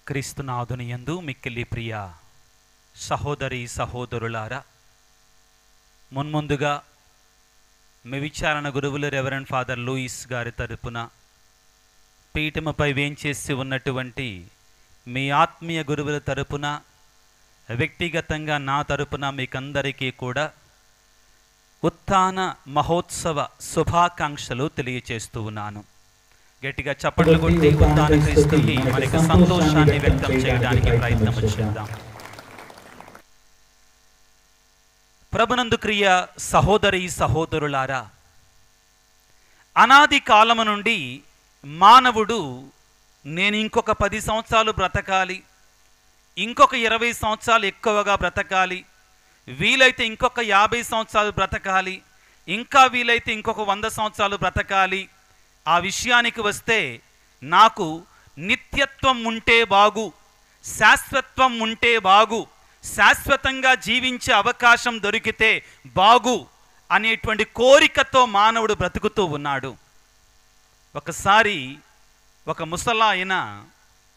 క్రీస్తునాథుని యందు మిక్కిలి ప్రియ సహోదరి సహోదరులారా, మున్ముందుగా మీ విచారణ గురువులు రెవరెండ్ ఫాదర్ లూయిస్ గారి తరపున పీఠముపై వేంచేసి ఉన్నటువంటి మీ ఆత్మీయ గురువుల తరపున వ్యక్తిగతంగా నా తరపున మీకందరికీ కూడా ఉత్థాన మహోత్సవ శుభాకాంక్షలు తెలియచేస్తూ ఉన్నాను. గట్టిగా చప్పట్లు కొట్టి ఉత్థాన క్రీస్తుకి మనకి సంతోషాన్ని వ్యక్తం చేయడానికి ప్రయత్నం చేద్దాం. ప్రభునందు క్రియ సహోదరి సహోదరులారా, అనాది కాలము నుండి మానవుడు నేను ఇంకొక 10 సంవత్సరాలు బ్రతకాలి, ఇంకొక 20 సంవత్సరాలు ఎక్కువగా బ్రతకాలి, వీలైతే ఇంకొక 50 సంవత్సరాలు బ్రతకాలి, ఇంకా వీలైతే ఇంకొక 100 సంవత్సరాలు బ్రతకాలి. ఆ విషయానికి వస్తే నాకు నిత్యత్వం ఉంటే బాగు, శాశ్వత్వం ఉంటే బాగు, శాశ్వతంగా జీవించే అవకాశం దొరికితే బాగు అనేటువంటి కోరికతో మానవుడు బ్రతుకుతూ ఉన్నాడు. ఒకసారి ఒక ముసలాయన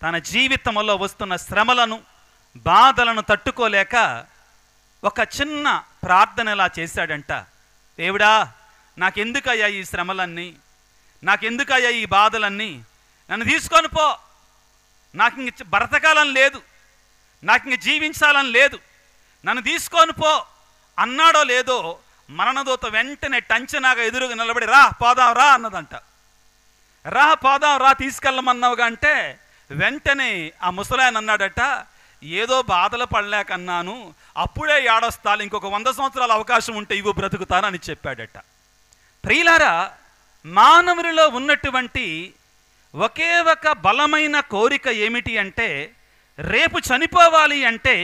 తన జీవితంలో వస్తున్న శ్రమలను బాధలను తట్టుకోలేక ఒక చిన్న ప్రార్థన ఇలా చేశాడంట. దేవుడా, నాకెందుకయ్యా ఈ శ్రమలన్నీ, నాకెందుకయ్యా ఈ బాధలన్నీ, నన్ను తీసుకొని పో, నాకు ఇంక బ్రతకాలని లేదు, నాకు ఇంక జీవించాలని లేదు, నన్ను తీసుకొని పో అన్నాడో లేదో మరణదూత వెంటనే టంచనాగా ఎదురుగా నిలబడి రా పోదాం రా అన్నదంట. రా పోదాం రా తీసుకెళ్ళమన్నావుగా అంటే వెంటనే ఆ ముసలాయన అన్నాడట, ఏదో బాధలు పడలేకన్నాను, అప్పుడే ఏడొస్తాను, ఇంకొక 100 సంవత్సరాల అవకాశం ఉంటే ఇవ్వు బ్రతుకుతానని చెప్పాడట. ప్రియులారా, మానవునిలో ఉన్నటువంటి ఒకే ఒక బలమైన కోరిక ఏమిటి అంటే, రేపు చనిపోవాలి అంటే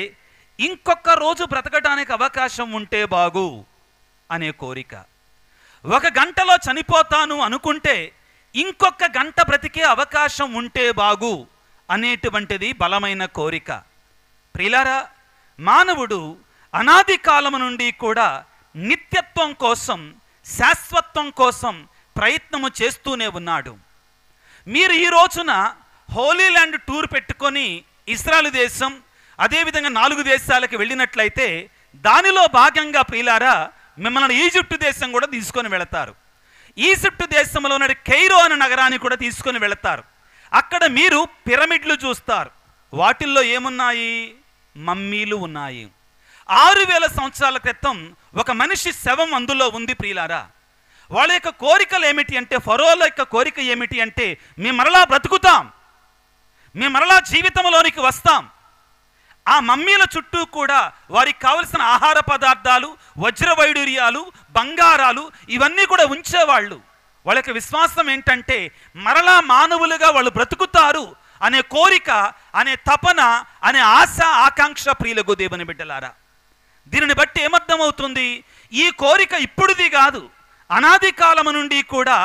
ఇంకొక రోజు బ్రతకడానికి అవకాశం ఉంటే బాగు అనే కోరిక. 1 గంటలో చనిపోతాను అనుకుంటే ఇంకొక గంట బ్రతికే అవకాశం ఉంటే బాగు అనేటువంటిది బలమైన కోరిక. ప్రియులారా, మానవుడు అనాది కాలము నుండి కూడా నిత్యత్వం కోసం, శాశ్వత్వం కోసం ప్రయత్నము చేస్తూనే ఉన్నాడు. మీరు ఈ రోజున హోలీ ల్యాండ్ టూర్ పెట్టుకొని ఇజ్రాయెల్ దేశం, అదేవిధంగా 4 దేశాలకు వెళ్ళినట్లయితే దానిలో భాగంగా ప్రియులారా మిమ్మల్ని ఈజిప్టు దేశం కూడా తీసుకొని వెళతారు. ఈజిప్టు దేశంలో ఉన్న కైరో అనే నగరాన్ని కూడా తీసుకొని వెళతారు. అక్కడ మీరు పిరమిడ్లు చూస్తారు. వాటిల్లో ఏమున్నాయి? మమ్మీలు ఉన్నాయి. 6000 సంవత్సరాల క్రితం ఒక మనిషి శవం అందులో ఉంది. ప్రియులారా, వాళ్ళ యొక్క కోరికలు ఏమిటి అంటే, ఫరోల యొక్క కోరిక ఏమిటి అంటే, మేము మరలా బ్రతుకుతాం, మేము మరలా జీవితంలోనికి వస్తాం. ఆ మమ్మీల చుట్టూ కూడా వారికి కావలసిన ఆహార పదార్థాలు, వజ్రవైడూర్యాలు, బంగారాలు ఇవన్నీ కూడా ఉంచేవాళ్ళు. వాళ్ళ యొక్క విశ్వాసం ఏంటంటే మరలా మానవులుగా వాళ్ళు బ్రతుకుతారు అనే కోరిక, అనే తపన, అనే ఆశ, ఆకాంక్ష ప్రియులకు దేవుని బిడ్డలారా. దీనిని బట్టి ఏమర్థమవుతుంది? ఈ కోరిక ఇప్పుడుది కాదు, అనాది కాలము నుండి కూడా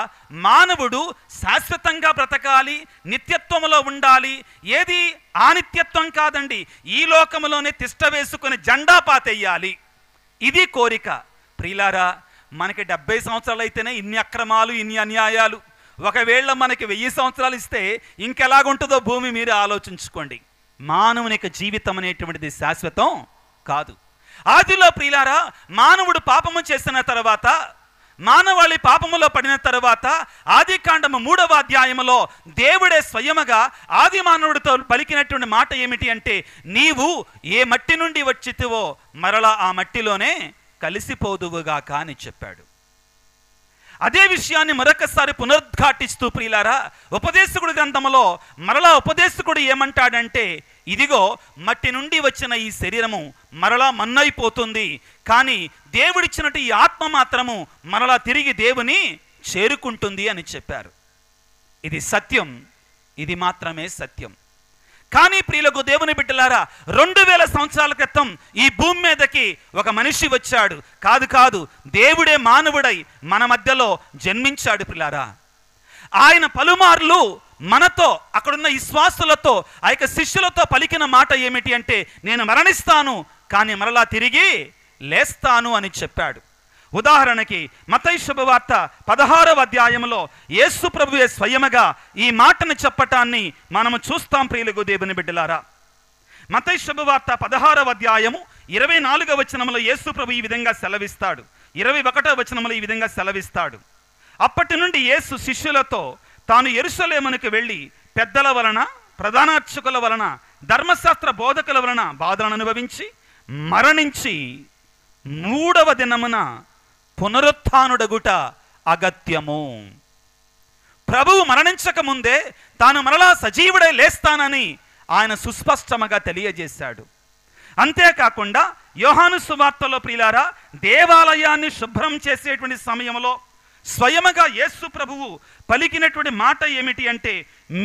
మానవుడు శాశ్వతంగా బ్రతకాలి, నిత్యత్వంలో ఉండాలి. ఏది ఆనిత్యత్వం కాదండి, ఈ లోకములోనే తిష్ట వేసుకుని జెండా పాతెయ్యాలి, ఇది కోరిక. ప్రియులారా, మనకి 70 సంవత్సరాలు అయితేనే ఇన్ని అక్రమాలు, ఇన్ని అన్యాయాలు. ఒకవేళ మనకి 1000 సంవత్సరాలు ఇస్తే ఇంకెలాగుంటుందో భూమి మీరు ఆలోచించుకోండి. మానవుని యొక్క జీవితం అనేటువంటిది శాశ్వతం కాదు. ఆదిలో ప్రియులారా, మానవుడు పాపము చేసిన తర్వాత, మానవాళి పాపములో పడిన తర్వాత ఆదికాండము 3వ అధ్యాయములో దేవుడే స్వయముగా ఆది మానవుడితో పలికినటువంటి మాట ఏమిటి అంటే, నీవు ఏ మట్టి నుండి వచ్చితివో మరలా ఆ మట్టిలోనే కలిసిపోదువుగాక అని చెప్పాడు. అదే విషయాన్ని మరొకసారి పునరుద్ఘాటిస్తూ ప్రియులారా, ఉపదేశకుడి గ్రంథములో మరలా ఉపదేశకుడు ఏమంటాడంటే, ఇదిగో మట్టి నుండి వచ్చిన ఈ శరీరము మరలా మన్నైపోతుంది, కానీ దేవుడిచ్చినట్టు ఈ ఆత్మ మాత్రము మరలా తిరిగి దేవుని చేరుకుంటుంది అని చెప్పారు. ఇది సత్యం, ఇది మాత్రమే సత్యం. కానీ ప్రియులకు దేవుని బిడ్డలారా, 2000 సంవత్సరాల క్రితం ఈ భూమి మీదకి ఒక మనిషి వచ్చాడు. కాదు, దేవుడే మానవుడై మన మధ్యలో జన్మించాడు. ప్రియులారా, ఆయన పలుమార్లు మనతో, అక్కడున్న విశ్వాసులతో, ఆ యొక్క శిష్యులతో పలికిన మాట ఏమిటి అంటే, నేను మరణిస్తాను కానీ మరలా తిరిగి లేస్తాను అని చెప్పాడు. ఉదాహరణకి మత్తయి శుభవార్త 16వ అధ్యాయంలో యేసు ప్రభువే స్వయముగా ఈ మాటను చెప్పటాన్ని మనము చూస్తాం. ప్రియులకు దేవుని బిడ్డలారా, మత్తయి శుభవార్త 16వ అధ్యాయము 24వ వచనంలో యేసు ప్రభు ఈ విధంగా సెలవిస్తాడు. 21వ వచనంలో ఈ విధంగా సెలవిస్తాడు. అప్పటి నుండి యేసు శిష్యులతో తాను యెరూషలేమునకు వెళ్ళి పెద్దల వలన, ప్రధానార్చకుల వలన, ధర్మశాస్త్ర బోధకుల వలన బాధలను అనుభవించి మరణించి 3వ దినమున పునరుత్థానుడగుట అగత్యము. ప్రభువు మరణించక ముందే తాను మరలా సజీవుడై లేస్తానని ఆయన సుస్పష్టముగా తెలియజేశాడు. అంతేకాకుండా యోహాను సువార్తలో ప్రియులారా, దేవాలయాన్ని శుభ్రం చేసేటువంటి సమయంలో స్వయముగా యేసు ప్రభువు పలికినటువంటి మాట ఏమిటి అంటే,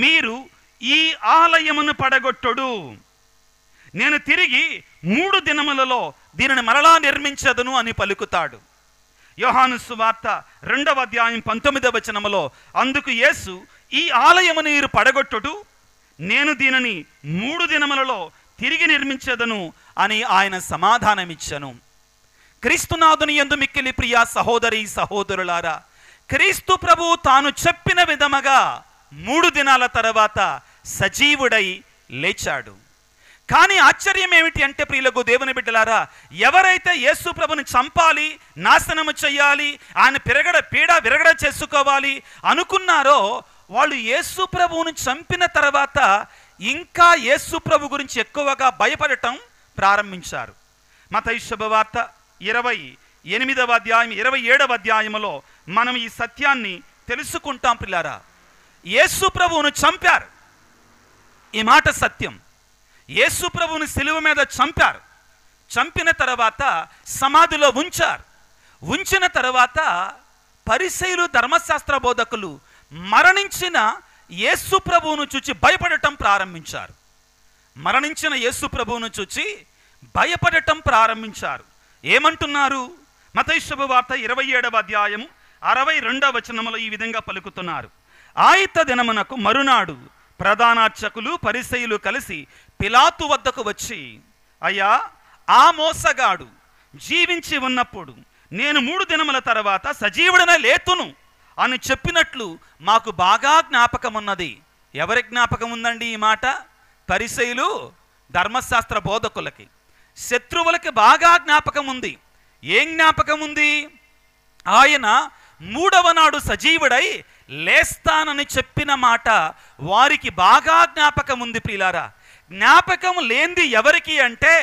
మీరు ఈ ఆలయమును పడగొట్టుడు, నేను తిరిగి 3 దినములలో దీనిని మరలా నిర్మించదును అని పలుకుతాడు. యోహాను సువార్త 2వ అధ్యాయం 19వ వచనములో అందుకు యేసు, ఈ ఆలయమును మీరు పడగొట్టుడు, నేను దీనిని 3 దినములలో తిరిగి నిర్మించదను అని ఆయన సమాధానమిచ్చను. క్రీస్తునాథుని యందు మిక్కిలి ప్రియ సహోదరి సహోదరులారా, క్రీస్తు ప్రభువు తాను చెప్పిన విధముగా 3 దినాల తర్వాత సజీవుడై లేచాడు. కానీ ఆశ్చర్యం ఏమిటి అంటే ప్రియులకు దేవుని బిడ్డలారా, ఎవరైతే యేసు ప్రభుని చంపాలి, నాశనము చెయ్యాలి, ఆయన పీడ విరగడ చేసుకోవాలి అనుకున్నారో వాళ్ళు యేసు ప్రభువును చంపిన తర్వాత ఇంకా యేసు ప్రభు గురించి ఎక్కువగా భయపడటం ప్రారంభించారు. మత్తయి శుభవార్త 28వ అధ్యాయం 27వ అధ్యాయములో మనం ఈ సత్యాన్ని తెలుసుకుంటాం. ప్రియులారా, యేసు ప్రభువును చంపారు, ఈ మాట సత్యం. యేసు ప్రభువుని సిలువ మీద చంపారు. చంపిన తర్వాత సమాధిలో ఉంచారు. ఉంచిన తర్వాత పరిసయ్యులు, ధర్మశాస్త్ర బోధకులు మరణించిన యేసు ప్రభువును చూచి భయపడటం ప్రారంభించారు. మరణించిన యేసు ప్రభువును చూచి భయపడటం ప్రారంభించారు. ఏమంటున్నారు? మత్తయి శుభవార్త 27వ అధ్యాయము 62వ వచనములో ఈ విధంగా పలుకుతున్నారు. ఆయిత దినమునకు మరునాడు ప్రధానార్చకులు, పరిసయ్యులు కలిసి పిలాతు వద్దకు వచ్చి, అయ్యా, ఆ మోసగాడు జీవించి ఉన్నప్పుడు నేను 3 దినముల తర్వాత సజీవుడనే లేతును అని చెప్పినట్లు మాకు బాగా జ్ఞాపకం ఉన్నది. ఎవరి జ్ఞాపకం ఉందండి ఈ మాట? పరిసయ్యులు, ధర్మశాస్త్ర బోధకులకి, శత్రువులకి బాగా జ్ఞాపకం ఉంది. ఏం జ్ఞాపకం ఉంది? ఆయన 3వ నాడు సజీవుడై లేస్తానని చెప్పిన మాట వారికి బాగా జ్ఞాపకం ఉంది. ప్రియులారా, జ్ఞాపకం లేనిది ఎవరికి అంటే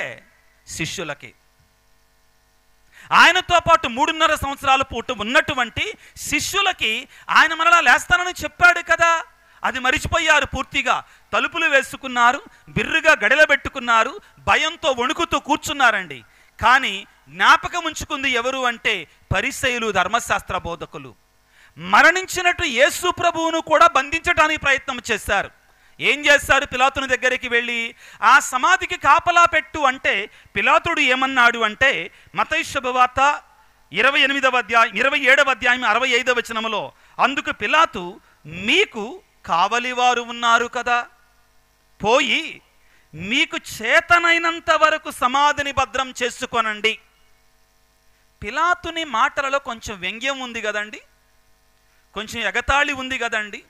శిష్యులకి. ఆయనతో పాటు 3.5 సంవత్సరాల పూట ఉన్నటువంటి శిష్యులకి ఆయన మరలా లేస్తానని చెప్పాడు కదా, అది మరిచిపోయారు పూర్తిగా. తలుపులు వేసుకున్నారు, బిర్రుగా గడిలబెట్టుకున్నారు, భయంతో వణుకుతూ కూర్చున్నారండి. కానీ జ్ఞాపకం ఉంచుకుంది ఎవరు అంటే పరిసయ్యులు, ధర్మశాస్త్ర బోధకులు. మరణించినట్టు యేసు ప్రభువును కూడా బంధించడానికి ప్రయత్నం చేశారు. ఏం చేశారు? పిలాతుని దగ్గరికి వెళ్ళి ఆ సమాధికి కాపలా పెట్టు అంటే పిలాతుడు ఏమన్నాడు అంటే, మత్తయి శుభవార్త 27వ అధ్యాయం 65వ వచనములో అందుకు పిలాతు, మీకు కావలివారు ఉన్నారు కదా, పోయి మీకు చేతనైనంత వరకు సమాధిని భద్రం చేసుకొనండి. పిలాతుని మాటలలో కొంచెం వ్యంగ్యం ఉంది కదండి, కొంచెం ఎగతాళి ఉంది కదండి.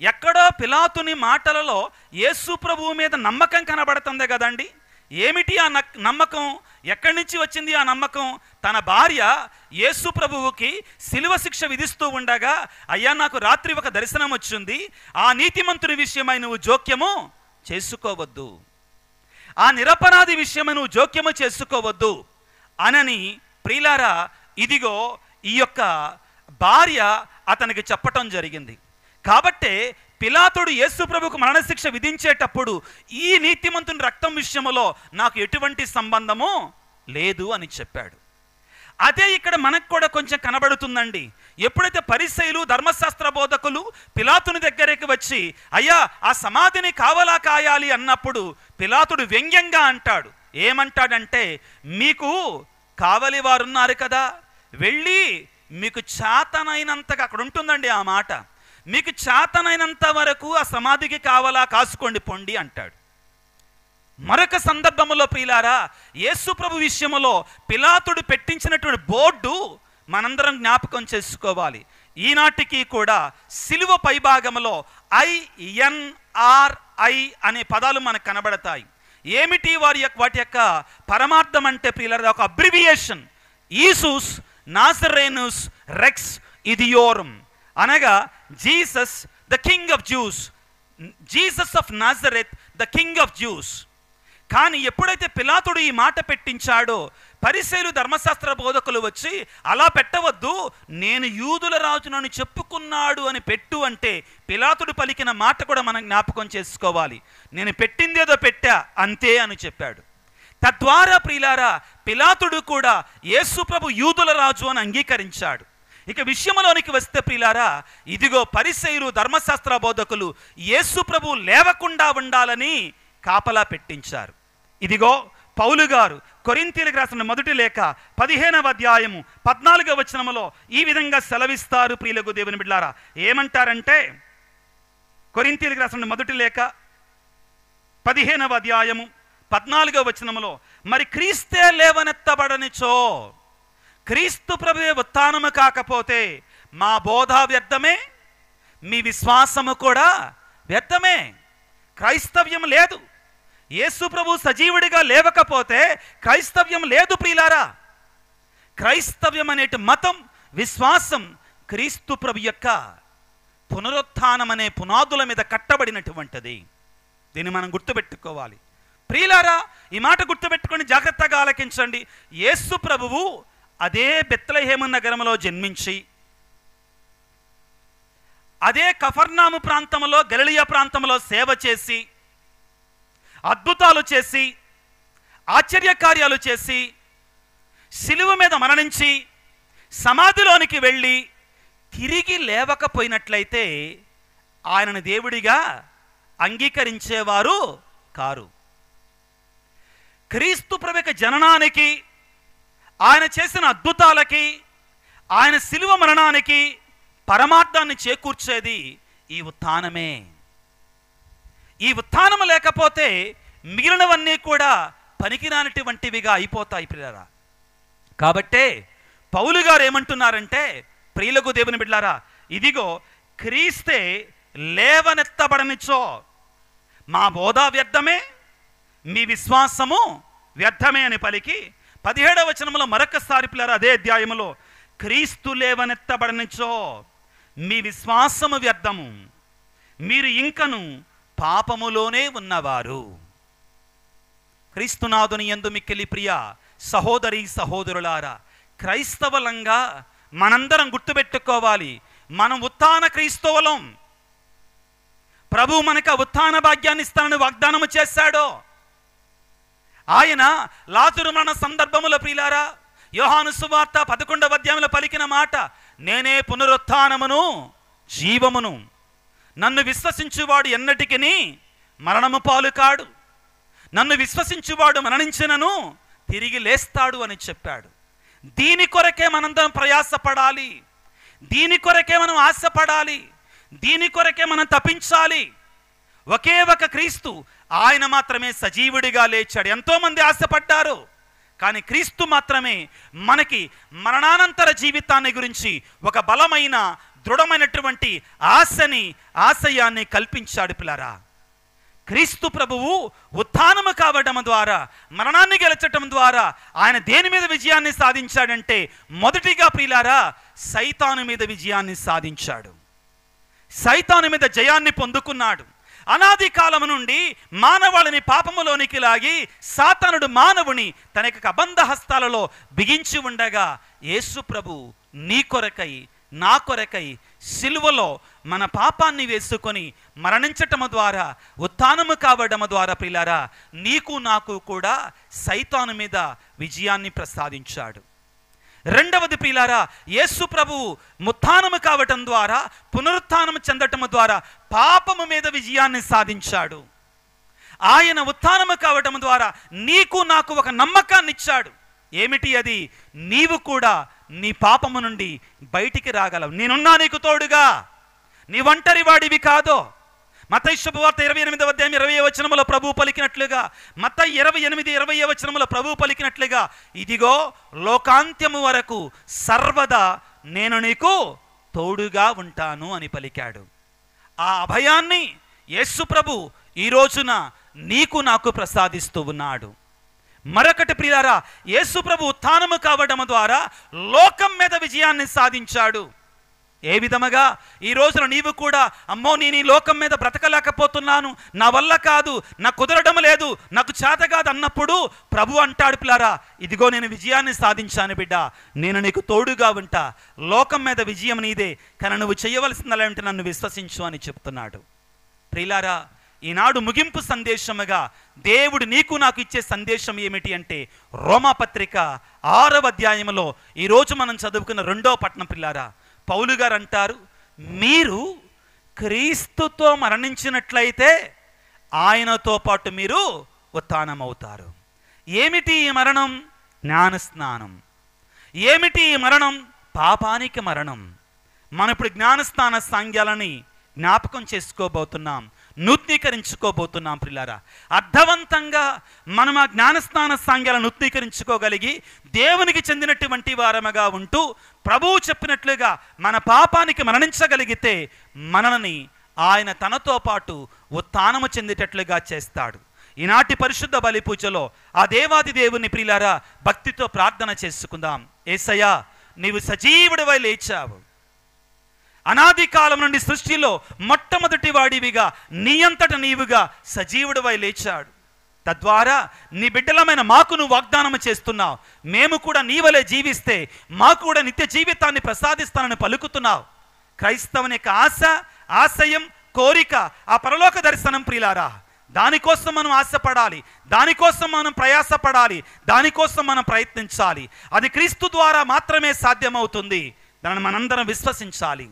ఎక్కడో పిలాతుని మాటలలో యేసు ప్రభువు మీద నమ్మకం కనబడుతుంది కదండి. ఏమిటి ఆ నమ్మకం? ఎక్కడి నుంచి వచ్చింది ఆ నమ్మకం? తన భార్య యేసు ప్రభువుకి శిలువ శిక్ష విధిస్తూ ఉండగా, అయ్యా, నాకు రాత్రి ఒక దర్శనం వచ్చింది, ఆ నీతిమంతుని విషయమై నువ్వు జోక్యము చేసుకోవద్దు, ఆ నిరపరాధి విషయమై నువ్వు జోక్యము చేసుకోవద్దు అనని ప్రియులారా, ఇదిగో ఈ యొక్క భార్య అతనికి చెప్పటం జరిగింది. కాబట్టే పిలాతుడు యేసు ప్రభుకు మరణశిక్ష విధించేటప్పుడు ఈ నీతిమంతుని రక్తం విషయంలో నాకు ఎటువంటి సంబంధము లేదు అని చెప్పాడు. అదే ఇక్కడ మనకు కూడా కొంచెం కనబడుతుందండి. ఎప్పుడైతే పరిసయ్యులు, ధర్మశాస్త్ర బోధకులు పిలాతుని దగ్గరికి వచ్చి, అయ్యా, ఆ సమాధిని కావలా కాయాలి అన్నప్పుడు పిలాతుడు వ్యంగ్యంగా అంటాడు. ఏమంటాడంటే, మీకు కావలి వారున్నారు కదా, వెళ్ళి మీకు చేతనైనంతగా, అక్కడ ఉంటుందండి ఆ మాట, మీకు చేతనైనంత వరకు ఆ సమాధికి కావలా కాసుకోండి పొండి అంటాడు. మరొక సందర్భంలో ప్రియులారా, యేసు ప్రభు విషయంలో పిలాతుడు పెట్టించినటువంటి బోర్డు మనందరం జ్ఞాపకం చేసుకోవాలి. ఈనాటికి కూడా సిలువ పైభాగంలో INRI అనే పదాలు మనకు కనబడతాయి. ఏమిటి వాటి యొక్క పరమార్థం అంటే ప్రియులారా, ఒక అబ్రివియేషన్. ఈసూస్ నాజరేనుస్ రెక్స్ ఇదియోరం, అనగా Jesus the king of juice, Jesus of Nazareth the king of juice. కానీ ఎప్పుడైతే పిలాతుడు ఈ మాట పెట్టించాడో, పరిసయ్యులు ధర్మశాస్త్ర బోధకులు వచ్చి అలా పెట్టవద్దు, నేను యూదుల రాజునని చెప్పుకున్నాడు అని పెట్టు అంటే, పిలాతుడు పలికిన మాట కూడా మనం జ్ఞాపకం చేసుకోవాలి. నేను పెట్టిందేదో పెట్టా అంతే అని చెప్పాడు. తద్వారా ప్రియులారా, పిలాతుడు కూడా యేసు ప్రభు యూదుల రాజు అని అంగీకరించాడు. ఇక విషయంలోనికి వస్తే ప్రియులారా, ఇదిగో పరిసయ్యులు ధర్మశాస్త్ర బోధకులు యేసు ప్రభు లేవకుండా ఉండాలని కాపలా పెట్టించారు. ఇదిగో పౌలు గారు కొరింథీయులకు రాసిన మొదటి లేఖ 15వ అధ్యాయము 14వ వచనములో ఈ విధంగా సెలవిస్తారు. ప్రియులకు దేవుని బిడ్డలారా, ఏమంటారంటే, కొరింథీయులకు రాసిన మొదటి లేఖ 15వ అధ్యాయము 14వ వచనములో, మరి క్రీస్తే లేవనెత్తబడనిచో, క్రీస్తు ప్రభువే ఉత్థానము కాకపోతే మా బోధ వ్యర్థమే, మీ విశ్వాసము కూడా వ్యర్థమే. క్రైస్తవ్యం లేదు. యేసు ప్రభు సజీవుడిగా లేవకపోతే క్రైస్తవ్యం లేదు ప్రియులారా. క్రైస్తవ్యం అనేటి మతం, విశ్వాసం క్రీస్తు ప్రభు యొక్క పునరుత్థానం అనే పునాదుల మీద కట్టబడినటువంటిది. దీన్ని మనం గుర్తుపెట్టుకోవాలి ప్రియులారా. ఈ మాట గుర్తుపెట్టుకొని జాగ్రత్తగా ఆలకించండి. యేసు ప్రభువు అదే బెత్లెహేము నగరంలో జన్మించి, అదే కఫర్నాము ప్రాంతంలో, గలిలయ ప్రాంతంలో సేవ చేసి, అద్భుతాలు చేసి, ఆశ్చర్యకార్యాలు చేసి, సిలువ మీద మరణించి సమాధిలోనికి వెళ్ళి తిరిగి లేవకపోయినట్లయితే ఆయనను దేవుడిగా అంగీకరించేవారు కారు. క్రీస్తు ప్రభువు జననానికి, ఆయన చేసిన అద్భుతాలకి, ఆయన సిలువ మరణానికి పరమార్థాన్ని చేకూర్చేది ఈ ఉత్థానమే. ఈ ఉత్థానం లేకపోతే మిగిలినవన్నీ కూడా పనికిరానిటువంటివిగా అయిపోతాయి ప్రియులారా. కాబట్టే పౌలు గారు ఏమంటున్నారంటే, ప్రియులకు దేవుని బిడ్డలారా, ఇదిగో క్రీస్తే లేవనెత్తబడనిచో మా బోధ వ్యర్థమే, మీ విశ్వాసము వ్యర్థమే అని పలికి 17వ వచనంలో మరొకసారి ప్రియులారా అదే అధ్యాయములో, క్రీస్తు లేవనెత్తబడనిచో మీ విశ్వాసము వ్యర్థము, మీరు ఇంకను పాపములోనే ఉన్నవారు. క్రీస్తునాథుని యందు మిక్కిలి ప్రియ సహోదరి సహోదరులారా, క్రైస్తవులంగా మనందరం గుర్తుపెట్టుకోవాలి, మనం ఉత్థాన క్రీస్తవులం. ప్రభు మనకు ఉత్థాన భాగ్యాన్ని ఇస్తానని వాగ్దానము చేశాడు. ఆయన లాజరు మరణ సందర్భములో ప్రియులారా, యోహాను సువార్త 11వ అధ్యాయంలో పలికిన మాట, నేనే పునరుత్థానమును జీవమును, నన్ను విశ్వసించువాడు ఎన్నటికిని మరణము పాలు కాడు, నన్ను విశ్వసించువాడు మరణించినను తిరిగి లేస్తాడు అని చెప్పాడు. దీని కొరకే మనందరం ప్రయాసపడాలి, దీని కొరకే మనం ఆశపడాలి, దీని కొరకే మనం తపించాలి. ఒకే ఒక క్రీస్తు, ఆయన మాత్రమే సజీవుడిగా లేచాడు. ఎంతోమంది ఆశపడ్డారు, కానీ క్రీస్తు మాత్రమే మనకి మరణానంతర జీవితాన్ని గురించి ఒక బలమైన దృఢమైనటువంటి ఆశయాన్ని కల్పించాడు పిల్లరా. క్రీస్తు ప్రభువు ఉత్థానము కావడం ద్వారా, మరణాన్ని గెలచటం ద్వారా ఆయన దేని మీద విజయాన్ని సాధించాడంటే, మొదటిగా ప్రియులారా సైతాను మీద విజయాన్ని సాధించాడు. సైతాను మీద జయాన్ని పొందుకున్నాడు. అనాది కాలము నుండి మానవాళిని పాపములోనికి లాగి సాతానుడు మానవుని తన యొక్క అబంధ హస్తాలలో బిగించి ఉండగా, యేసు ప్రభు నీ కొరకై నా కొరకై సిలువలో మన పాపాన్ని వేసుకొని మరణించటము ద్వారా, ఉత్థానము కావడము ద్వారా ప్రియులారా నీకు నాకు కూడా సైతాను మీద విజయాన్ని ప్రసాదించాడు. రెండవది ప్రియులారా, యేసు ప్రభువు ఉత్థానము కావటం ద్వారా, పునరుత్థానము చెందటము ద్వారా పాపము మీద విజయాన్ని సాధించాడు. ఆయన ఉత్థానము కావటం ద్వారా నీకు నాకు ఒక నమ్మకాన్ని ఇచ్చాడు. ఏమిటి అది? నీవు కూడా నీ పాపము నుండి బయటికి రాగలవు. నేనున్నా నీకు తోడుగా, నీ ఒంటరి వాడివి కాదు. మత్తయి శుభవార్త 28వ అధ్యాయం 20వ వచనములో ప్రభువు పలికినట్లుగా, మత్తయి 28, 20వ వచనములో ప్రభువు పలికినట్లుగా, ఇదిగో లోకాంత్యము వరకు సర్వదా నేను నీకు తోడుగా ఉంటాను అని పలికాడు. ఆ అభయాన్ని యేసు ప్రభు ఈ రోజున నీకు నాకు ప్రసాదిస్తూ ఉన్నాడు. మరొకటి ప్రియులారా, యేసు ప్రభు ఉత్థానము కావడం ద్వారా లోకం మీద విజయాన్ని సాధించాడు. ఏ విధముగా ఈ రోజున నీవు కూడా, అమ్మో నేను ఈ లోకం మీద బ్రతకలేకపోతున్నాను, నా వల్ల కాదు, నాకు కుదరడం లేదు, నాకు చేత కాదు అన్నప్పుడు ప్రభు అంటాడు, పిల్లారా ఇదిగో నేను విజయాన్ని సాధించాను బిడ్డ, నేను నీకు తోడుగా ఉంటా, లోకం మీద విజయం నీదే, కానీ నువ్వు చేయవలసిందంటే నన్ను విశ్వసించు అని చెప్తున్నాడు. ప్రియులారా, ఈనాడు ముగింపు సందేశముగా దేవుడు నీకు నాకు ఇచ్చే సందేశం ఏమిటి అంటే, రోమాపత్రిక 6వ అధ్యాయంలో ఈరోజు మనం చదువుకున్న 2వ పట్టణం. పిల్లారా, పౌలు గారు అంటారు, మీరు క్రీస్తుతో మరణించినట్లయితే ఆయనతో పాటు మీరు ఉత్థానమవుతారు. ఏమిటి ఈ మరణం? జ్ఞానస్నానం. ఏమిటి ఈ మరణం? పాపానికి మరణం. మనం ఇప్పుడు జ్ఞానస్నాన సాంగ్యాలని జ్ఞాపకం చేసుకోబోతున్నాం, నూతనీకరించుకోబోతున్నాం. ప్రియులారా, అర్థవంతంగా మనం ఆ జ్ఞానస్నాన సాంగ్యాలను నూతనీకరించుకోగలిగి దేవునికి చెందినటువంటి వారముగా ఉంటూ ప్రభువు చెప్పినట్లుగా మన పాపానికి మరణించగలిగితే మనల్ని ఆయన తనతో పాటు ఉత్థానము చెందేటట్లుగా చేస్తాడు. ఈనాటి పరిశుద్ధ బలి పూజలో ఆ దేవాది దేవుని ప్రియులారా భక్తితో ప్రార్థన చేసుకుందాం. యేసయ్యా, నీవు సజీవుడివై లేచావు. అనాది కాలం నుండి సృష్టిలో మొట్టమొదటి వాడివిగా నీ అంతట నీవుగా సజీవుడివై లేచాడు. తద్వారా నీ బిడ్డలమైన మాకు నువ్వు వాగ్దానం చేస్తున్నావు. మేము కూడా నీ వలె జీవిస్తే మాకు కూడా నిత్య జీవితాన్ని ప్రసాదిస్తానని పలుకుతున్నావు. క్రైస్తవుని యొక్క ఆశ, ఆశయం, కోరిక ఆ పరలోక దర్శనం. ప్రియులారా, దానికోసం మనం ఆశపడాలి, దానికోసం మనం ప్రయాసపడాలి, దానికోసం మనం ప్రయత్నించాలి. అది క్రీస్తు ద్వారా మాత్రమే సాధ్యమవుతుంది. దాన్ని మనందరం విశ్వసించాలి.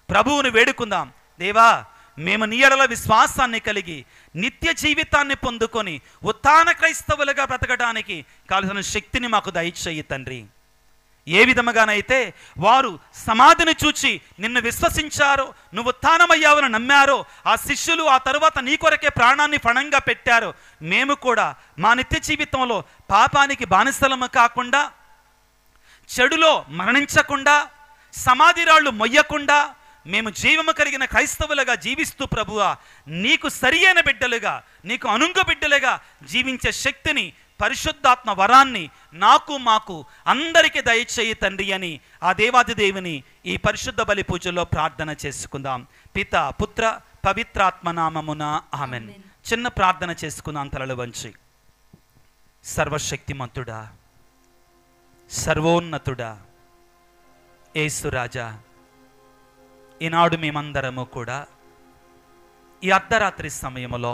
ప్రభువుని వేడుకుందాం. దేవా, మేము నీ యెడల విశ్వాసాన్ని కలిగి నిత్య జీవితాన్ని పొందుకొని ఉత్థాన క్రైస్తవులుగా బ్రతకడానికి కావలసిన శక్తిని మాకు దయచేయి తండ్రి. ఏ విధముగానైతే వారు సమాధిని చూచి నిన్ను విశ్వసించారో, నువ్వు ఉత్థానమయ్యావని నమ్మారో, ఆ శిష్యులు ఆ తరువాత నీ కొరకే ప్రాణాన్ని పణంగా పెట్టారో, మేము కూడా మా నిత్య జీవితంలో పాపానికి బానిసలము కాకుండా, చెడులో మరణించకుండా, సమాధి రాళ్ళు మొయ్యకుండా మేము జీవము కలిగిన క్రైస్తవులుగా జీవిస్తూ ప్రభువా నీకు సరి అయిన బిడ్డలుగా, నీకు అనుంగ బిడ్డలుగా జీవించే శక్తిని, పరిశుద్ధాత్మ వరాన్ని నాకు మాకు అందరికీ దయచేయి తండ్రి అని ఆ దేవాది దేవుని ఈ పరిశుద్ధ బలి పూజలో ప్రార్థన చేసుకుందాం. పిత, పుత్ర, పవిత్రాత్మ నామమున ఆమెన్. చిన్న ప్రార్థన చేసుకుందాం తలలు వంచి. సర్వశక్తిమంతుడా, సర్వోన్నతుడా, యేసురాజా, ఈనాడు మేమందరము కూడా ఈ అర్ధరాత్రి సమయంలో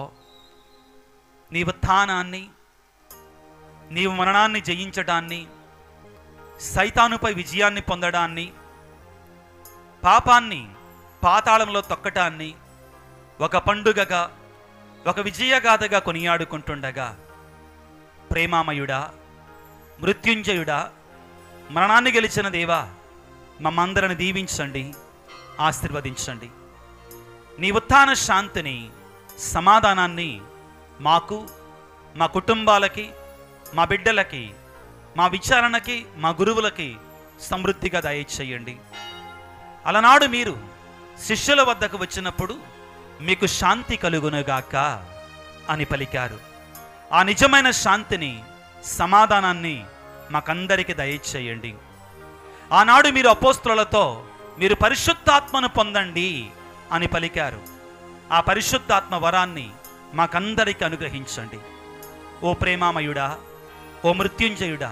నీ ఉత్థానాన్ని, నీవు మరణాన్ని జయించడాన్ని, సైతానుపై విజయాన్ని పొందడాన్ని, పాపాన్ని పాతాళంలో తొక్కటాన్ని ఒక పండుగగా, ఒక విజయగాథగా కొనియాడుకుంటుండగా, ప్రేమామయుడా, మృత్యుంజయుడా, మరణాన్ని గెలిచిన దేవా, మమ్మందరిని దీవించండి, ఆశీర్వదించండి. నీ ఉత్థాన శాంతిని, సమాధానాన్ని మాకు, మా కుటుంబాలకి, మా బిడ్డలకి, మా విచారణకి, మా గురువులకి సమృద్ధిగా దయచేయండి. అలనాడు మీరు శిష్యుల వద్దకు వచ్చినప్పుడు మీకు శాంతి కలుగునుగాక అని పలికారు. ఆ నిజమైన శాంతిని, సమాధానాన్ని మాకందరికీ దయచేయండి. ఆనాడు మీరు అపోస్తులతో మీరు పరిశుద్ధాత్మను పొందండి అని పలికారు. ఆ పరిశుద్ధాత్మ వరాన్ని మాకందరికీ అనుగ్రహించండి. ఓ ప్రేమామయుడా, ఓ మృత్యుంజయుడా,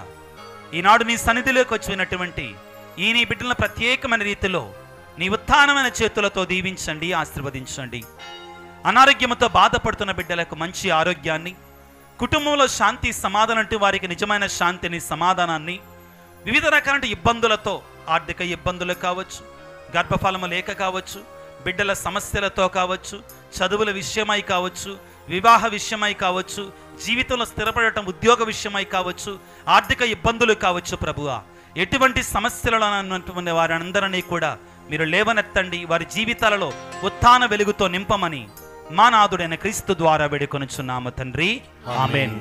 ఈనాడు నీ సన్నిధిలోకి వచ్చినటువంటి ఈ నీ బిడ్డలను ప్రత్యేకమైన రీతిలో నీ ఉత్థానమైన చేతులతో దీవించండి, ఆశీర్వదించండి. అనారోగ్యంతో బాధపడుతున్న బిడ్డలకు మంచి ఆరోగ్యాన్ని, కుటుంబంలో శాంతి, సమాధానం అంటూ వారికి నిజమైన శాంతిని, సమాధానాన్ని, వివిధ రకాల ఇబ్బందులతో, ఆర్థిక ఇబ్బందులు కావచ్చు, గర్భఫలము లేక కావచ్చు, బిడ్డల సమస్యలతో కావచ్చు, చదువుల విషయమై కావచ్చు, వివాహ విషయమై కావచ్చు, జీవితంలో స్థిరపడటం, ఉద్యోగ విషయమై కావచ్చు, ఆర్థిక ఇబ్బందులు కావచ్చు. ప్రభువా, ఎటువంటి సమస్యలలో ఉన్నటువంటి వారందరినీ కూడా మీరు లేవనెత్తండి, వారి జీవితాలలో ఉత్థాన వెలుగుతో నింపమని మా నాథుడైన క్రీస్తు ద్వారా వేడుకొనుచున్నాము తండ్రి. ఆమేన్.